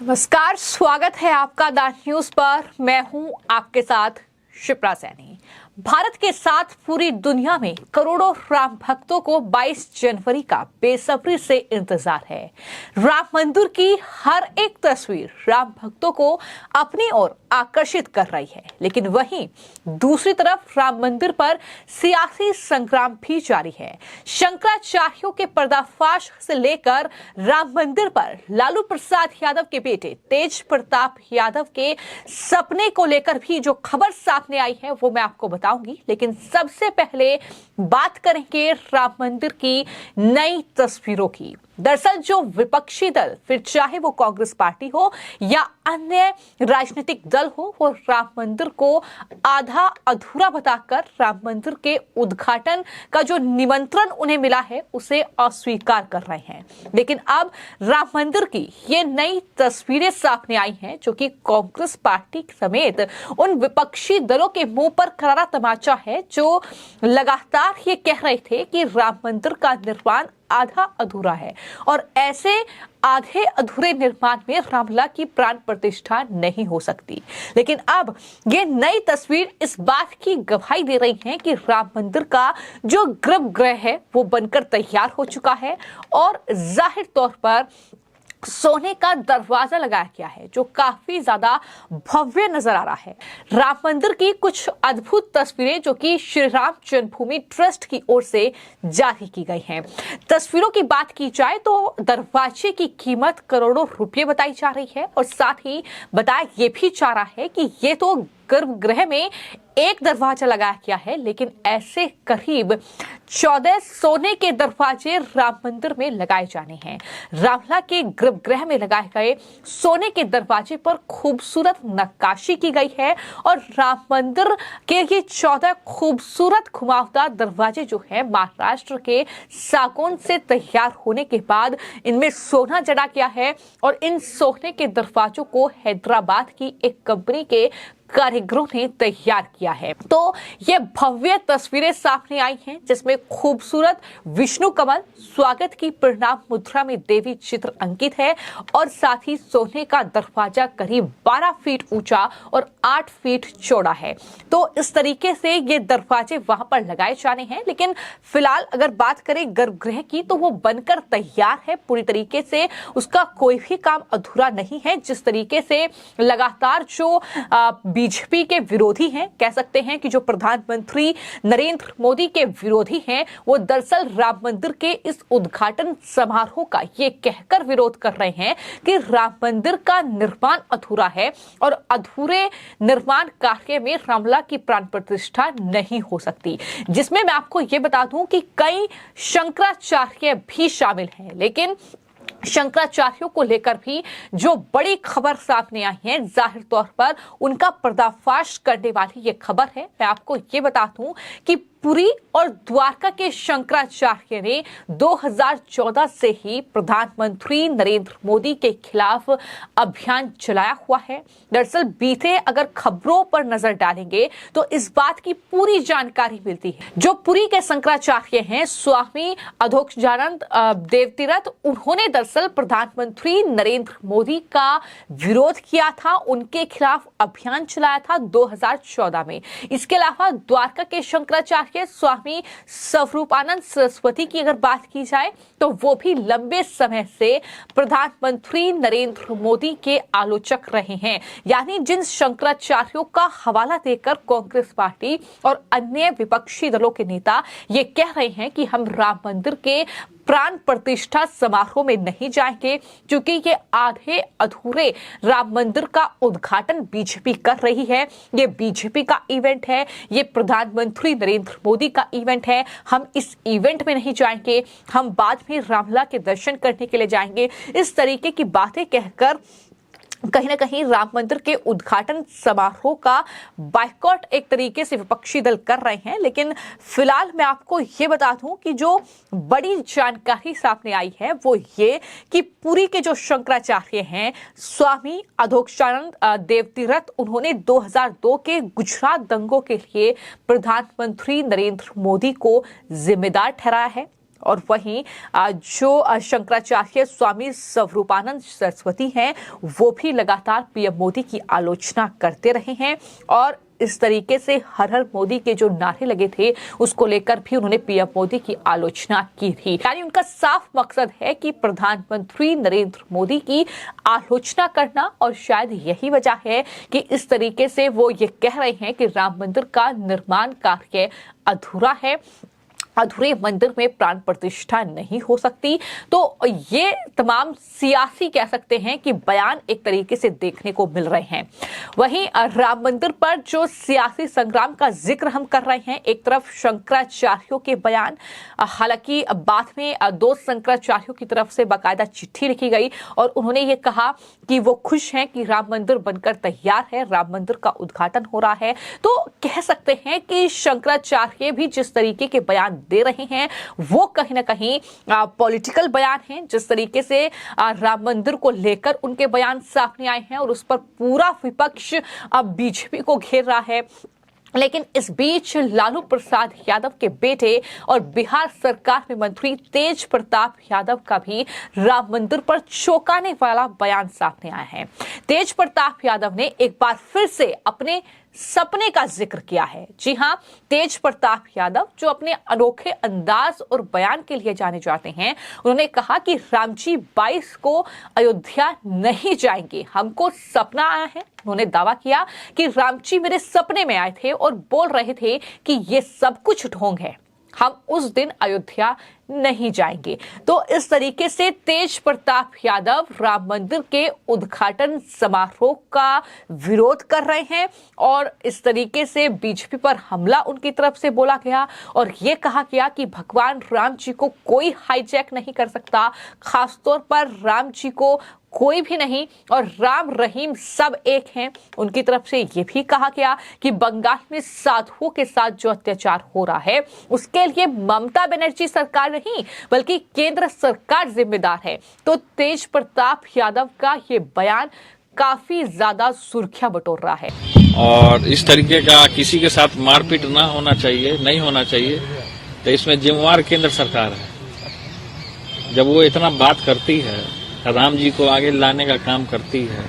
नमस्कार, स्वागत है आपका द न्यूज पर। मैं हूं आपके साथ शिप्रा सैनी। भारत के साथ पूरी दुनिया में करोड़ों राम भक्तों को 22 जनवरी का बेसब्री से इंतजार है। राम मंदिर की हर एक तस्वीर राम भक्तों को अपनी ओर आकर्षित कर रही है, लेकिन वहीं दूसरी तरफ राम मंदिर पर सियासी संग्राम भी जारी है। शंकराचार्यों के पर्दाफाश से लेकर राम मंदिर पर लालू प्रसाद यादव के बेटे तेज प्रताप यादव के सपने को लेकर भी जो खबर सामने आई है वो मैं आपको बताऊंगी। लेकिन सबसे पहले बात करेंगे राम मंदिर की नई तस्वीरों की। दरअसल जो विपक्षी दल, फिर चाहे वो कांग्रेस पार्टी हो या अन्य राजनीतिक दल हो, वो राम मंदिर को आधा अधूरा बताकर राम मंदिर के उद्घाटन का जो निमंत्रण उन्हें मिला है उसे अस्वीकार कर रहे हैं। लेकिन अब राम मंदिर की ये नई तस्वीरें सामने आई हैं जो कि कांग्रेस पार्टी समेत उन विपक्षी दलों के मुंह पर करारा तमाचा है, जो लगातार ये कह रहे थे कि राम मंदिर का निर्माण आधा अधूरा है और ऐसे आधे अधूरे निर्माण में रामलला की प्राण प्रतिष्ठा नहीं हो सकती। लेकिन अब ये नई तस्वीर इस बात की गवाही दे रही है कि राम मंदिर का जो गर्भगृह है वो बनकर तैयार हो चुका है और जाहिर तौर पर सोने का दरवाजा लगाया गया है जो काफी ज्यादा भव्य नजर आ रहा है। राम मंदिर की कुछ अद्भुत तस्वीरें जो कि श्री राम जन्मभूमि ट्रस्ट की ओर से जारी की गई हैं। तस्वीरों की बात की जाए तो दरवाजे की कीमत करोड़ों रुपए बताई जा रही है और साथ ही बताया ये भी जा रहा है कि ये तो गर्भगृह में एक दरवाजा लगाया गया है, लेकिन ऐसे करीब 14 सोने के दरवाजे राम मंदिर में लगाए जाने हैं। रामलला के गर्भगृह में लगाए गए सोने के दरवाजे पर खूबसूरत नक्काशी की गई है और राम मंदिर के ये 14 खूबसूरत घुमावदार दरवाजे जो है महाराष्ट्र के सागौन से तैयार होने के बाद इनमें सोना जड़ा गया है और इन सोने के दरवाजों को हैदराबाद की एक कंपनी के कारीगरों ने तैयार किया है। तो ये भव्य तस्वीरें सामने आई हैं जिसमें खूबसूरत विष्णु कमल, स्वागत की प्रणाम मुद्रा में देवी चित्र अंकित है और साथ ही सोने का दरवाजा करीब 12 फीट ऊंचा और 8 फीट चौड़ा है। तो इस तरीके से ये दरवाजे वहां पर लगाए जाने हैं। लेकिन फिलहाल अगर बात करें गर्भगृह की तो वो बनकर तैयार है पूरी तरीके से, उसका कोई भी काम अधूरा नहीं है। जिस तरीके से लगातार जो बीजेपी के विरोधी हैं, कह सकते हैं कि जो प्रधानमंत्री नरेंद्र मोदी के विरोधी हैं, वो दरअसल राम मंदिर के इस उद्घाटन समारोह का ये कहकर विरोध कर रहे हैं कि राम मंदिर का निर्माण अधूरा है और अधूरे निर्माण कार्य में रामलला की प्राण प्रतिष्ठा नहीं हो सकती। जिसमें मैं आपको ये बता दूं कि कई शंकराचार्य भी शामिल हैं, लेकिन शंकराचार्यों को लेकर भी जो बड़ी खबर सामने आई है, जाहिर तौर पर उनका पर्दाफाश करने वाली ये खबर है। मैं आपको ये बता दूं कि पुरी और द्वारका के शंकराचार्य ने 2014 से ही प्रधानमंत्री नरेंद्र मोदी के खिलाफ अभियान चलाया हुआ है। दरअसल बीते अगर खबरों पर नजर डालेंगे तो इस बात की पूरी जानकारी मिलती है। जो पुरी के शंकराचार्य हैं, स्वामी अधोक्षजानंद देवतीरथ, उन्होंने दरअसल प्रधानमंत्री नरेंद्र मोदी का विरोध किया था, उनके खिलाफ अभियान चलाया था 2014 में। इसके अलावा द्वारका के शंकराचार्य स्वामी स्वरूपानंद सरस्वती की अगर बात की जाए तो वो भी लंबे समय से प्रधानमंत्री नरेंद्र मोदी के आलोचक रहे हैं। यानी जिन शंकराचार्यों का हवाला देकर कांग्रेस पार्टी और अन्य विपक्षी दलों के नेता ये कह रहे हैं कि हम राम मंदिर के प्राण प्रतिष्ठा समारोह में नहीं जाएंगे क्योंकि ये आधे अधूरे राम मंदिर का उद्घाटन बीजेपी कर रही है। ये बीजेपी का इवेंट है, ये प्रधानमंत्री नरेंद्र मोदी का इवेंट है, हम इस इवेंट में नहीं जाएंगे, हम बाद में रामलला के दर्शन करने के लिए जाएंगे। इस तरीके की बातें कहकर कहीं ना कहीं राम मंदिर के उद्घाटन समारोह का बायकॉट एक तरीके से विपक्षी दल कर रहे हैं। लेकिन फिलहाल मैं आपको ये बता दूं कि जो बड़ी जानकारी सामने आई है वो ये कि पुरी के जो शंकराचार्य हैं, स्वामी अधोक्षजानंद देवतीरथ, उन्होंने 2002 के गुजरात दंगों के लिए प्रधानमंत्री नरेंद्र मोदी को जिम्मेदार ठहराया है। और वहीं जो शंकराचार्य स्वामी स्वरूपानंद सरस्वती हैं वो भी लगातार पीएम मोदी की आलोचना करते रहे हैं और इस तरीके से हर हर मोदी के जो नारे लगे थे उसको लेकर भी उन्होंने पीएम मोदी की आलोचना की थी। यानी उनका साफ मकसद है कि प्रधानमंत्री नरेंद्र मोदी की आलोचना करना और शायद यही वजह है कि इस तरीके से वो ये कह रहे हैं कि राम मंदिर का निर्माण कार्य अधूरा है, अधूरे मंदिर में प्राण प्रतिष्ठा नहीं हो सकती। तो ये तमाम सियासी कह सकते हैं कि बयान एक तरीके से देखने को मिल रहे हैं। वहीं राम मंदिर पर जो सियासी संग्राम का जिक्र हम कर रहे हैं, एक तरफ शंकराचार्यों के बयान, हालांकि बाद में दो शंकराचार्यों की तरफ से बाकायदा चिट्ठी लिखी गई और उन्होंने ये कहा कि वो खुश हैं कि राम मंदिर बनकर तैयार है, राम मंदिर का उद्घाटन हो रहा है। तो कह सकते हैं कि शंकराचार्य भी जिस तरीके के बयान दे रहे हैं वो कहीं ना कहीं पॉलिटिकल बयान हैं। जिस तरीके से राम मंदिर को लेकर उनके बयान सामने आए हैं और उस पर पूरा विपक्ष अब बीजेपी को घेर रहा है, लेकिन इस बीच लालू प्रसाद यादव के बेटे और बिहार सरकार में मंत्री तेज प्रताप यादव का भी राम मंदिर पर चौंकाने वाला बयान सामने आया है। तेज प्रताप यादव ने एक बार फिर से अपने सपने का जिक्र किया है। जी हां, तेज प्रताप यादव जो अपने अनोखे अंदाज और बयान के लिए जाने जाते हैं, उन्होंने कहा कि रामजी 22 को अयोध्या नहीं जाएंगे, हमको सपना आया है। उन्होंने दावा किया कि रामजी मेरे सपने में आए थे और बोल रहे थे कि ये सब कुछ ढोंग है, हम उस दिन अयोध्या नहीं जाएंगे। तो इस तरीके से तेज प्रताप यादव राम मंदिर के उद्घाटन समारोह का विरोध कर रहे हैं और इस तरीके से बीजेपी पर हमला उनकी तरफ से बोला गया और यह कहा गया कि भगवान राम जी को कोई हाईजैक नहीं कर सकता, खासतौर पर राम जी को कोई भी नहीं और राम रहीम सब एक हैं। उनकी तरफ से यह भी कहा गया कि बंगाल में साधुओं के साथ जो अत्याचार हो रहा है उसके लिए ममता बनर्जी सरकार नहीं बल्कि केंद्र सरकार जिम्मेदार है। तो तेज प्रताप यादव का ये बयान काफी ज्यादा सुर्खियां बटोर रहा है और इस तरीके का किसी के साथ मारपीट ना होना चाहिए, नहीं होना चाहिए। तो इसमें जिम्मेवार केंद्र सरकार है। जब वो इतना बात करती है, राम जी को आगे लाने का काम करती है,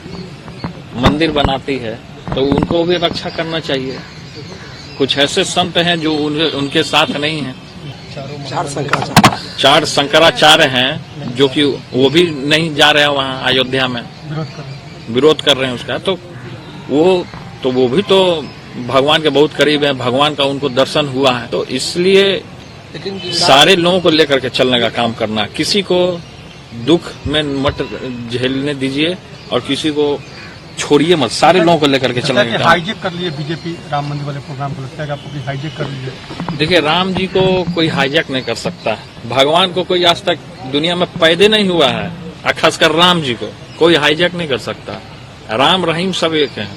मंदिर बनाती है, तो उनको भी रक्षा करना चाहिए। कुछ ऐसे संत हैं जो उनके साथ नहीं हैं। चार शंकराचार्य हैं जो कि वो भी नहीं जा रहे हैं वहाँ अयोध्या में, विरोध कर रहे हैं उसका। तो वो भी तो भगवान के बहुत करीब है, भगवान का उनको दर्शन हुआ है। तो इसलिए सारे लोगों को लेकर के चलने का काम करना, किसी को दुख में मत झेलने दीजिए और किसी को छोड़िए मत, सारे लोगों को लेकर के चलने का। हाईजैक कर लिए बीजेपी राम मंदिर वाले प्रोग्राम को, लगता है कि आपको भी हाईजैक कर लीजिए। देखिए, राम जी को कोई हाईजैक नहीं कर सकता। भगवान को कोई आज तक दुनिया में पैदा नहीं हुआ है, खासकर राम जी को कोई हाईजैक नहीं कर सकता। राम रहीम सब एक हैं।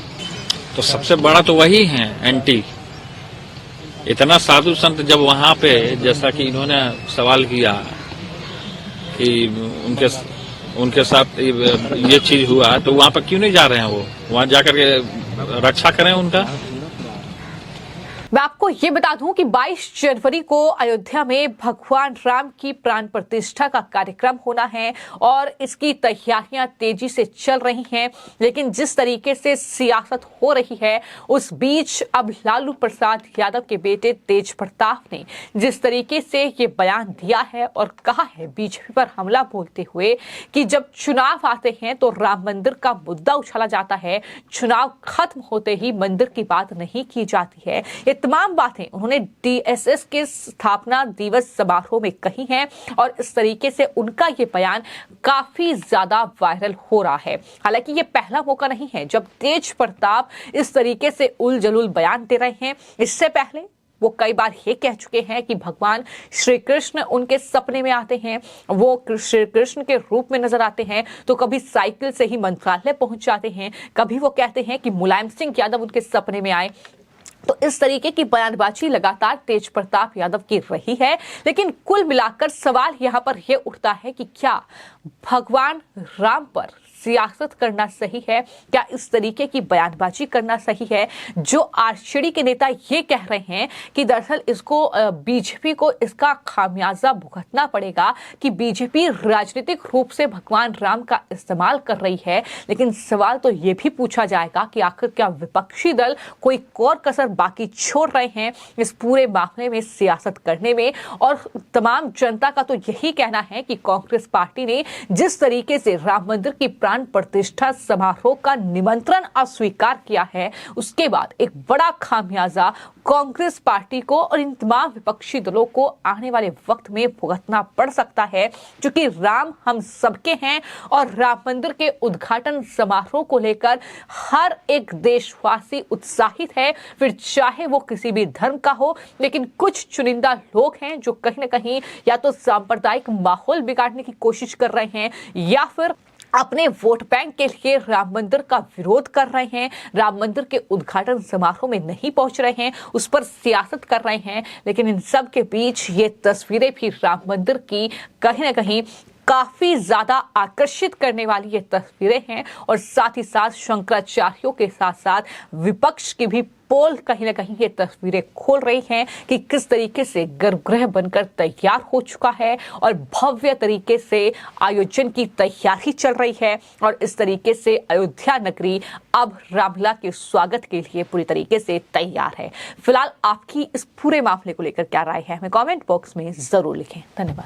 तो सबसे बड़ा तो वही है एंटी। इतना साधु संत जब वहां पे, जैसा कि इन्होंने सवाल किया कि उनके साथ ये चीज हुआ, तो वहां पर क्यों नहीं जा रहे हैं? वो वहां जाकर के रक्षा करें उनका। मैं आपको ये बता दूं कि 22 जनवरी को अयोध्या में भगवान राम की प्राण प्रतिष्ठा का कार्यक्रम होना है और इसकी तैयारियां तेजी से चल रही हैं। लेकिन जिस तरीके से सियासत हो रही है उस बीच अब लालू प्रसाद यादव के बेटे तेज प्रताप ने जिस तरीके से ये बयान दिया है और कहा है बीजेपी पर हमला बोलते हुए कि जब चुनाव आते हैं तो राम मंदिर का मुद्दा उछाला जाता है, चुनाव खत्म होते ही मंदिर की बात नहीं की जाती है। ये तमाम बातें उन्होंने डीएसएस के स्थापना दिवस समारोह में कही हैं और इस तरीके से उनका ये बयान काफी ज्यादा वायरल हो रहा है। हालांकि ये पहला मौका नहीं है जब तेज प्रताप इस तरीके से उलझुल बयान दे रहे हैं। इससे पहले वो कई बार ये कह चुके हैं कि भगवान श्री कृष्ण उनके सपने में आते हैं, वो श्री कृष्ण के रूप में नजर आते हैं, तो कभी साइकिल से ही मंत्रालय पहुंच जाते हैं, कभी वो कहते हैं कि मुलायम सिंह यादव उनके सपने में आए। तो इस तरीके की बयानबाजी लगातार तेज प्रताप यादव की रही है। लेकिन कुल मिलाकर सवाल यहां पर यह उठता है कि क्या भगवान राम पर सियासत करना सही है? क्या इस तरीके की बयानबाजी करना सही है? जो आरजेडी के नेता ये कह रहे हैं कि दरअसल इसको बीजेपी को इसका खामियाजा भुगतना पड़ेगा कि बीजेपी राजनीतिक रूप से भगवान राम का इस्तेमाल कर रही है, लेकिन सवाल तो ये भी पूछा जाएगा कि आखिर क्या विपक्षी दल कोई और कसर बाकी छोड़ रहे हैं इस पूरे मामले में सियासत करने में? और तमाम जनता का तो यही कहना है कि कांग्रेस पार्टी ने जिस तरीके से राम मंदिर की प्राण प्रतिष्ठा समारोह का निमंत्रण अस्वीकार किया है, उसके बाद एक बड़ा खामियाजा कांग्रेस पार्टी को और इन तमाम विपक्षी दलों को आने वाले वक्त में भुगतना पड़ सकता है, क्योंकि राम हम सबके हैं और राम मंदिर के उद्घाटन समारोह को लेकर हर एक देशवासी उत्साहित है, फिर चाहे वो किसी भी धर्म का हो। लेकिन कुछ चुनिंदा लोग हैं जो कहीं ना कहीं या तो सांप्रदायिक माहौल बिगाड़ने की कोशिश कर रहे हैं या फिर अपने वोट बैंक के लिए राम मंदिर का विरोध कर रहे हैं, राम मंदिर के उद्घाटन समारोह में नहीं पहुंच रहे हैं, उस पर सियासत कर रहे हैं। लेकिन इन सब के बीच ये तस्वीरें भी राम मंदिर की कहीं ना कहीं काफी ज्यादा आकर्षित करने वाली ये तस्वीरें हैं और साथ ही साथ शंकराचार्यों के साथ साथ विपक्ष की भी पोल कहीं ना कहीं ये तस्वीरें खोल रही हैं कि किस तरीके से गर्भगृह बनकर तैयार हो चुका है और भव्य तरीके से आयोजन की तैयारी चल रही है और इस तरीके से अयोध्या नगरी अब रामलला के स्वागत के लिए पूरी तरीके से तैयार है। फिलहाल आपकी इस पूरे मामले को लेकर क्या राय है, हमें कमेंट बॉक्स में जरूर लिखें। धन्यवाद।